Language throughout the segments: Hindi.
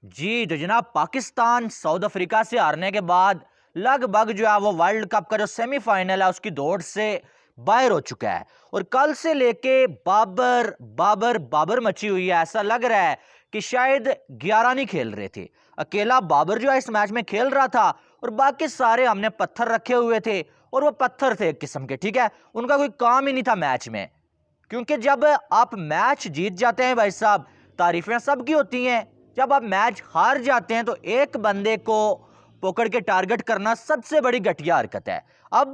जी तो जनाब, पाकिस्तान साउथ अफ्रीका से हारने के बाद लगभग जो है वो वर्ल्ड कप का जो सेमीफाइनल है उसकी दौड़ से बाहर हो चुका है। और कल से लेके बाबर बाबर बाबर मची हुई है। ऐसा लग रहा है कि शायद 11 नहीं खेल रहे थे, अकेला बाबर जो है इस मैच में खेल रहा था और बाकी सारे हमने पत्थर रखे हुए थे। और वो पत्थर थे एक किस्म के, ठीक है, उनका कोई काम ही नहीं था मैच में। क्योंकि जब आप मैच जीत जाते हैं भाई साहब, तारीफें सबकी होती हैं। जब आप मैच हार जाते हैं तो एक बंदे को पकड़ के टारगेट करना सबसे बड़ी घटिया हरकत है। अब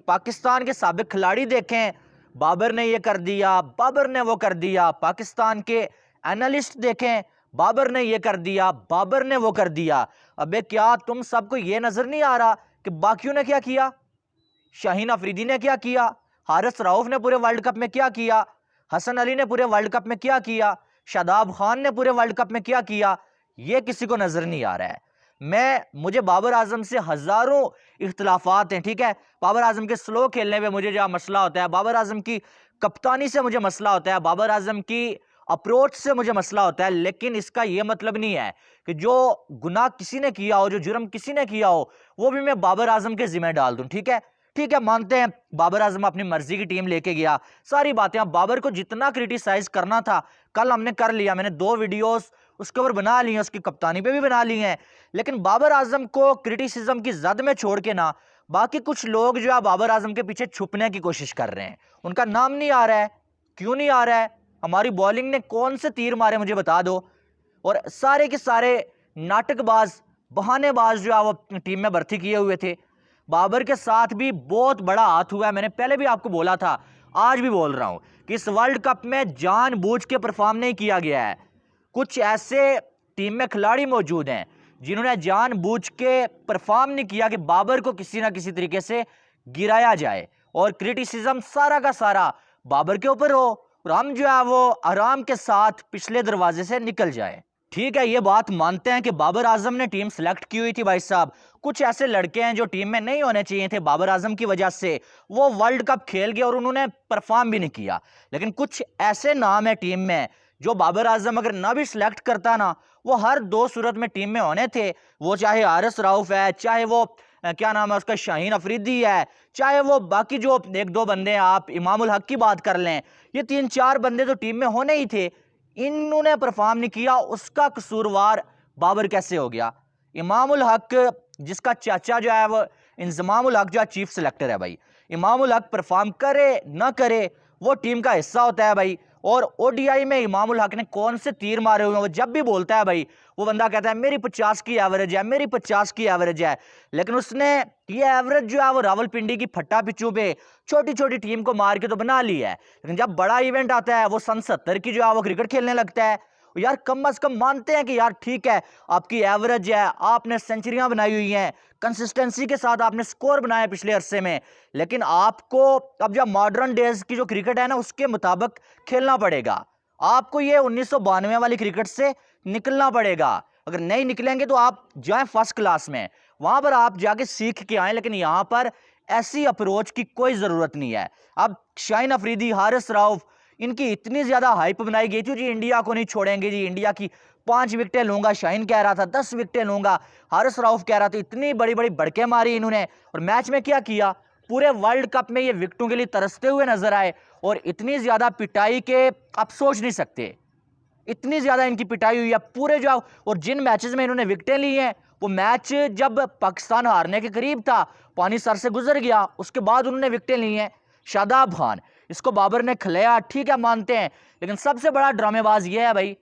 पाकिस्तान के साबिक खिलाड़ी देखें, बाबर ने ये कर दिया, बाबर ने वो कर दिया। पाकिस्तान के एनालिस्ट देखें, बाबर ने ये कर दिया, बाबर ने वो कर दिया। अबे क्या तुम सबको ये नजर नहीं आ रहा कि बाकियों ने क्या किया? शाहीन अफरीदी ने क्या किया? हारिस रऊफ ने पूरे वर्ल्ड कप में क्या किया? हसन अली ने पूरे वर्ल्ड कप में क्या किया? शादाब खान ने पूरे वर्ल्ड कप में क्या किया? ये किसी को नजर नहीं आ रहा है। मुझे बाबर आजम से हजारों इख्तलाफात हैं, ठीक है। बाबर आजम के स्लो खेलने पे मुझे जो मसला होता है, बाबर आजम की कप्तानी से मुझे मसला होता है, बाबर आजम की अप्रोच से मुझे मसला होता है। लेकिन इसका यह मतलब नहीं है कि जो गुनाह किसी ने किया हो, जो जुर्म किसी ने किया हो, वो भी मैं बाबर आजम के जिम्मे डाल दूं। ठीक है, ठीक है, मानते हैं बाबर आजम अपनी मर्जी की टीम लेके गया, सारी बातें। अब बाबर को जितना क्रिटिसाइज करना था कल हमने कर लिया। मैंने 2 वीडियोस उसके ऊपर बना ली हैं, उसकी कप्तानी पे भी बना ली हैं। लेकिन बाबर आजम को क्रिटिसिज्म की जद में छोड़ के ना, बाकी कुछ लोग जो है बाबर आजम के पीछे छुपने की कोशिश कर रहे हैं। उनका नाम नहीं आ रहा है। क्यों नहीं आ रहा है? हमारी बॉलिंग ने कौन से तीर मारे मुझे बता दो। और सारे के सारे नाटकबाज, बहानेबाज जो है वो टीम में भर्ती किए हुए थे। बाबर के साथ भी बहुत बड़ा हाथ हुआ है। मैंने पहले भी आपको बोला था, आज भी बोल रहा हूं कि इस वर्ल्ड कप में जानबूझ के परफॉर्म नहीं किया गया है। कुछ ऐसे टीम में खिलाड़ी मौजूद हैं जिन्होंने जानबूझ के परफॉर्म नहीं किया कि बाबर को किसी ना किसी तरीके से गिराया जाए और क्रिटिसिज्म सारा का सारा बाबर के ऊपर हो और हम जो है वो आराम के साथ पिछले दरवाजे से निकल जाए। ठीक है, ये बात मानते हैं कि बाबर आजम ने टीम सेलेक्ट की हुई थी भाई साहब। कुछ ऐसे लड़के हैं जो टीम में नहीं होने चाहिए थे, बाबर आजम की वजह से वो वर्ल्ड कप खेल गए और उन्होंने परफॉर्म भी नहीं किया। लेकिन कुछ ऐसे नाम है टीम में जो बाबर आजम अगर ना भी सिलेक्ट करता ना, वो हर 2 सूरत में टीम में होने थे। वो चाहे हारिस रऊफ है, चाहे वो क्या नाम है उसका, शाहीन अफरीदी है, चाहे वो बाकी जो 1-2 बंदे हैं, आप इमामुल हक की बात कर लें, ये 3-4 बंदे तो टीम में होने ही थे। इन्होंने परफॉर्म नहीं किया, उसका कसूरवार बाबर कैसे हो गया? इमामुल हक, जिसका चाचा जो है वो इंजमामुल हक जो है चीफ सेलेक्टर है भाई, इमामुल हक परफॉर्म करे ना करे वो टीम का हिस्सा होता है भाई। और ओडीआई में इमामुल हक ने कौन से तीर मारे हुए हैं? वो जब भी बोलता है भाई, वो बंदा कहता है मेरी 50 की एवरेज है, मेरी 50 की एवरेज है। लेकिन उसने ये एवरेज जो है वो रावलपिंडी की फट्टा पिच्चू पे छोटी छोटी टीम को मार के तो बना ली है। लेकिन जब बड़ा इवेंट आता है वो सन 70 की जो है वो क्रिकेट खेलने लगता है। यार कम अज कम मानते हैं कि यार ठीक है, आपकी एवरेज है, आपने सेंचुरियां बनाई हुई हैं, कंसिस्टेंसी के साथ आपने स्कोर बनाया पिछले अरसे में। लेकिन आपको अब जब मॉडर्न डेज की जो क्रिकेट है ना, उसके मुताबिक खेलना पड़ेगा। आपको ये 1992 वाली क्रिकेट से निकलना पड़ेगा। अगर नहीं निकलेंगे तो आप जाएं फर्स्ट क्लास में, वहां पर आप जाके सीख के आए। लेकिन यहां पर ऐसी अप्रोच की कोई जरूरत नहीं है। अब शाहीन अफरीदी, हारिस रऊफ, इनकी इतनी ज्यादा हाइप बनाई गई थी जी, इंडिया को नहीं छोड़ेंगे जी, इंडिया की 5 विकेटें लूंगा। शाहीन कह रहा था 10 विकेटें लूंगा, हारिस रऊफ कह रहा था, इतनी बड़ी बड़ी बड़के मारी इन्होंने। और मैच में क्या किया? पूरे वर्ल्ड कप में ये विकेटों के लिए तरसते हुए नजर आए और इतनी ज्यादा पिटाई के आप सोच नहीं सकते। इतनी ज्यादा इनकी पिटाई हुई है पूरे जो, और जिन मैचेस में इन्होंने विकेटें ली हैं, वो मैच जब पाकिस्तान हारने के करीब था, पानी सर से गुजर गया, उसके बाद उन्होंने विकेटें ली हैं। शादाब खान, इसको बाबर ने खिलाया, ठीक है मानते हैं। लेकिन सबसे बड़ा ड्रामेबाज ये है भाई,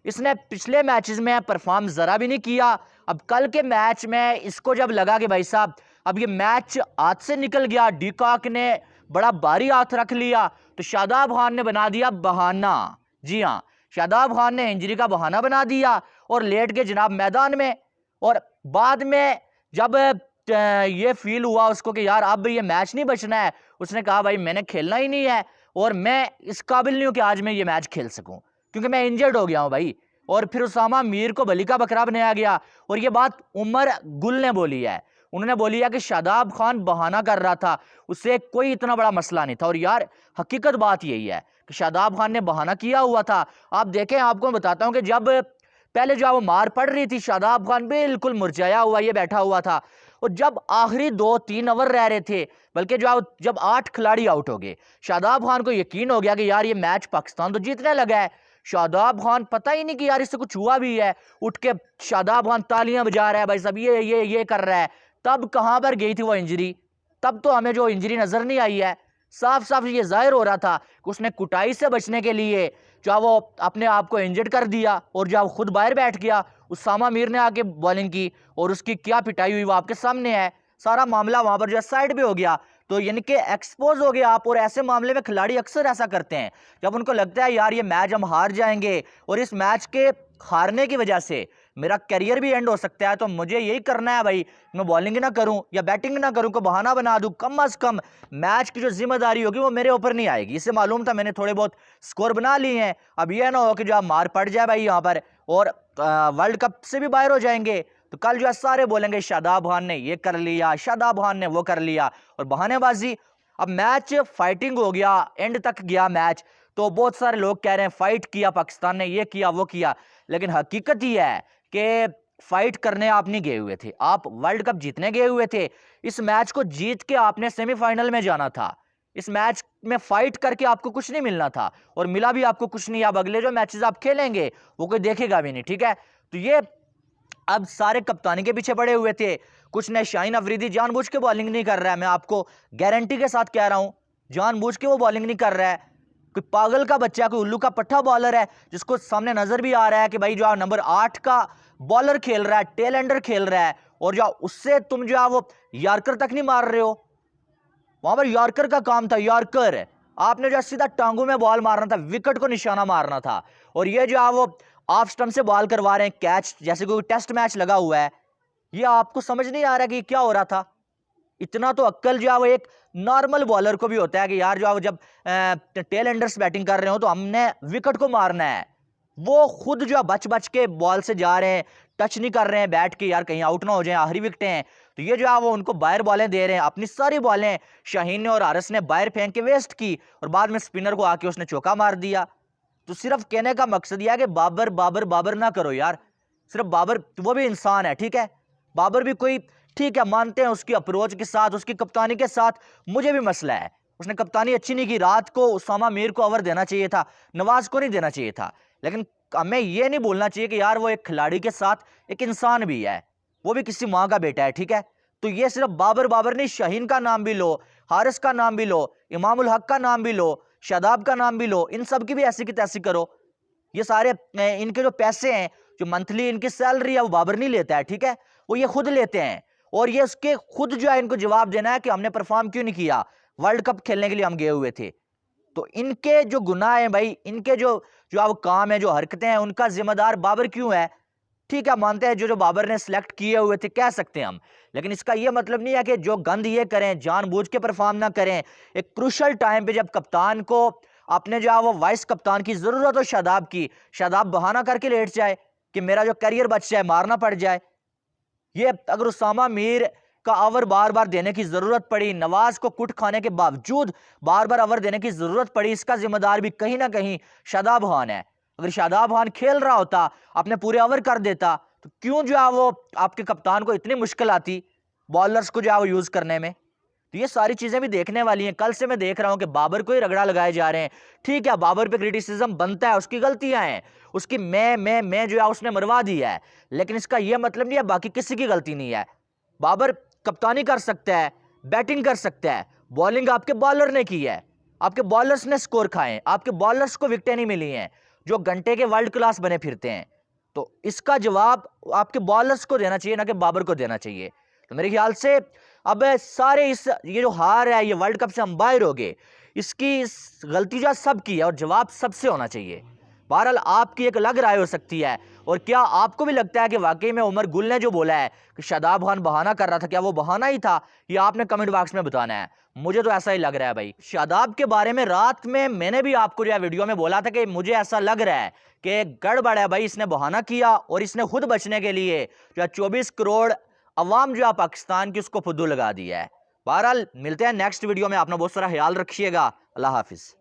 इसने पिछले मैचेस में परफॉर्म जरा भी नहीं किया। अब कल के मैच में इसको जब लगा कि भाई साहब अब ये मैच हाथ से निकल गया, डीकॉक ने बड़ा भारी हाथ रख लिया, तो शादाब खान ने बना दिया बहाना। जी हाँ, शादाब खान ने इंजरी का बहाना बना दिया और लेट के जनाब मैदान में। और बाद में जब ये फील हुआ उसको कि यार अब ये मैच नहीं बचना है, उसने कहा भाई मैंने खेलना ही नहीं है और मैं इस काबिल नहीं हूं कि आज मैं ये मैच खेल सकूं, क्योंकि मैं इंजर्ड हो गया हूं भाई। और फिर उसामा मीर को बली का बकरा बनाया गया। और ये बात उमर गुल ने बोली है, उन्होंने बोली है कि शादाब खान बहाना कर रहा था, उससे कोई इतना बड़ा मसला नहीं था। और यार हकीकत बात यही है कि शादाब खान ने बहाना किया हुआ था। आप देखें, आपको मैं बताता हूं कि जब पहले जो है वो मार पड़ रही थी, शादाब खान बिल्कुल मुरझाया हुआ ये बैठा हुआ था। और जब आखिरी 2-3 ओवर रह रहे थे, बल्कि जो जब 8 खिलाड़ी आउट हो गए, शादाब खान को यकीन हो गया कि यार ये मैच पाकिस्तान तो जीतने लगा है। शादाब खान पता ही नहीं कि यार इससे कुछ हुआ भी है, उठ के शादाब खान तालियां बजा रहा है, भाई सब ये कर रहा है। तब कहां पर गई थी वो इंजरी? तब तो हमें जो इंजरी नजर नहीं आई है। साफ साफ ये जाहिर हो रहा था कि उसने कुटाई से बचने के लिए जो वो अपने आप को इंजर्ड कर दिया और जो खुद बाहर बैठ गया। उसामा मीर ने आके बॉलिंग की और उसकी क्या पिटाई हुई वो आपके सामने है। सारा मामला वहां पर जो है साइड भी हो गया, तो यानी कि एक्सपोज हो गया आप। और ऐसे मामले में खिलाड़ी अक्सर ऐसा करते हैं, जब उनको लगता है यार ये मैच हम हार जाएंगे और इस मैच के हारने की वजह से मेरा करियर भी एंड हो सकता है, तो मुझे यही करना है भाई, मैं बॉलिंग ना करूं या बैटिंग ना करूं, को बहाना बना दूं, कम अज कम मैच की जो जिम्मेदारी होगी वो मेरे ऊपर नहीं आएगी। इससे मालूम था मैंने थोड़े बहुत स्कोर बना लिए हैं, अब यह ना हो कि जो आप मार पड़ जाए भाई यहाँ पर और वर्ल्ड कप से भी बाहर हो जाएंगे। तो कल जो है सारे बोलेंगे शादाब खान ने ये कर लिया, शादाब खान ने वो कर लिया, और बहानेबाजी। अब मैच फाइटिंग हो गया, एंड तक गया मैच, तो बहुत सारे लोग कह रहे हैं फाइट किया पाकिस्तान ने, ये किया वो किया, लेकिन हकीकत ही है कि फाइट करने आप नहीं गए हुए थे, आप वर्ल्ड कप जीतने गए हुए थे। इस मैच को जीत के आपने सेमीफाइनल में जाना था। इस मैच में फाइट करके आपको कुछ नहीं मिलना था, और मिला भी आपको कुछ नहीं। अब अगले जो मैचेस आप खेलेंगे वो कोई देखेगा भी नहीं, ठीक है। तो ये अब सारे कप्तानी के पीछे पड़े हुए थे। कुछ ने शाहीन अफरीदी जानबूझ के बॉलिंग नहीं कर रहा है, मैं आपको गारंटी के साथ कह रहा हूं, जानबूझ के वो बॉलिंग नहीं कर रहा है। कोई पागल का बच्चा, कोई उल्लू का पट्टा बॉलर है जिसको सामने नजर भी आ रहा है कि भाई जो नंबर 8 का बॉलर खेल रहा है, टेल एंडर खेल रहा है, और जो उससे तुम जो है वो यार्कर तक नहीं मार रहे हो। वहां पर यार्कर का काम था, यार्कर आपने जो सीधा टांगों में बॉल मारना था, विकेट को निशाना मारना था। और ये जो है वो ऑफ स्टंप से बॉल करवा रहे हैं कैच, जैसे कोई टेस्ट मैच लगा हुआ है। ये आपको समझ नहीं आ रहा कि क्या हो रहा था? इतना तो अक्ल जो है वो एक नॉर्मल बॉलर को भी होता है कि यार जो है जब टेल एंडर्स बैटिंग कर रहे हो तो हमने विकेट को मारना है। वो खुद जो है बच बच के बॉल से जा रहे हैं, टच नहीं कर रहे हैं बैट के, यार कहीं आउट ना हो जाए, आखिरी विकेटें हैं। तो ये जो है वो उनको बाहर बॉलें दे रहे हैं, अपनी सारी बॉलें शाहीन ने और हारिस ने बाहर फेंक के वेस्ट की, और बाद में स्पिनर को आके उसने चौका मार दिया। तो सिर्फ कहने का मकसद यह है कि बाबर बाबर बाबर ना करो यार। सिर्फ बाबर, वो भी इंसान है, ठीक है, बाबर भी कोई, ठीक है, मानते हैं उसकी अप्रोच के साथ, उसकी कप्तानी के साथ मुझे भी मसला है, उसने कप्तानी अच्छी नहीं की। रात को उसामा मीर को ओवर देना चाहिए था, नवाज को नहीं देना चाहिए था। लेकिन हमें यह नहीं बोलना चाहिए कि यार वो एक खिलाड़ी के साथ एक इंसान भी है, वो भी किसी माँ का बेटा है, ठीक है। तो ये सिर्फ बाबर बाबर नहीं, शाहीन का नाम भी लो, हारिस का नाम भी लो, इमामुल हक का नाम भी लो, शादाब का नाम भी लो, इन सब की भी ऐसी की तैसी करो। ये सारे इनके जो पैसे हैं, जो मंथली इनकी सैलरी है, वो बाबर नहीं लेता है, ठीक है, वो ये खुद लेते हैं। और ये उसके खुद जो है इनको जवाब देना है कि हमने परफॉर्म क्यों नहीं किया, वर्ल्ड कप खेलने के लिए हम गए हुए थे। तो इनके जो गुनाह हैं भाई, इनके जो जो अब काम है, जो हरकतें हैं, उनका जिम्मेदार बाबर क्यों है? ठीक है, मानते हैं जो बाबर ने सिलेक्ट किए हुए थे, कह सकते हैं हम, लेकिन इसका यह मतलब नहीं है कि जो गंद ये करें, जानबूझ के परफॉर्म ना करें। एक क्रूशल टाइम पे जब कप्तान को अपने जो है वो वाइस कप्तान की जरूरत हो, शादाब की, शादाब बहाना करके लेट जाए कि मेरा जो करियर बच जाए, मारना पड़ जाए। ये अगर उसामा मीर का ओवर बार बार देने की जरूरत पड़ी, नवाज को कुट खाने के बावजूद बार बार ओवर देने की जरूरत पड़ी, इसका जिम्मेदार भी कहीं ना कहीं शादाब खान है। अगर शादाब खान खेल रहा होता, अपने पूरे ओवर कर देता, तो क्यों जो है वो आपके कप्तान को इतनी मुश्किल आती बॉलर्स को जो है वो यूज करने में? तो ये सारी चीजें भी देखने वाली हैं। कल से मैं देख रहा हूं कि बाबर को ही रगड़ा लगाए जा रहे हैं। ठीक है, बाबर पे क्रिटिसिज्म बनता है, उसकी गलतियां हैं, उसकी मैं जो है उसने मरवा दी है, लेकिन इसका यह मतलब नहीं है बाकी किसी की गलती नहीं है। बाबर कप्तानी कर सकता है, बैटिंग कर सकता है, बॉलिंग आपके बॉलर ने की है, आपके बॉलर्स ने स्कोर खाए, आपके बॉलर्स को विकेटें नहीं मिली हैं, जो घंटे के वर्ल्ड क्लास बने फिरते हैं। तो इसका जवाब आपके बॉलर्स को देना चाहिए, ना कि बाबर को देना चाहिए। तो मेरे ख्याल से अब सारे ये जो हार है, ये वर्ल्ड कप से हम बाहर हो गए, इसकी गलती जो सब की है और जवाब सबसे होना चाहिए। बहरहाल आपकी एक अलग राय हो सकती है, और क्या आपको भी लगता है कि वाकई में उमर गुल ने जो बोला है कि शादाब खान बहाना कर रहा था, क्या वो बहाना ही था? ये आपने कमेंट बॉक्स में बताना है। मुझे तो ऐसा ही लग रहा है भाई। शादाब के बारे में रात में मैंने भी आपको जो वीडियो में बोला था कि मुझे ऐसा लग रहा है कि गड़बड़ है भाई, इसने बहाना किया और इसने खुद बचने के लिए जो 24 करोड़ अवाम जो है पाकिस्तान की, उसको फुद्दू लगा दिया है। बहरहाल मिलते हैं नेक्स्ट वीडियो में, अपना बहुत सारा ख्याल रखिएगा। अल्लाह हाफिज।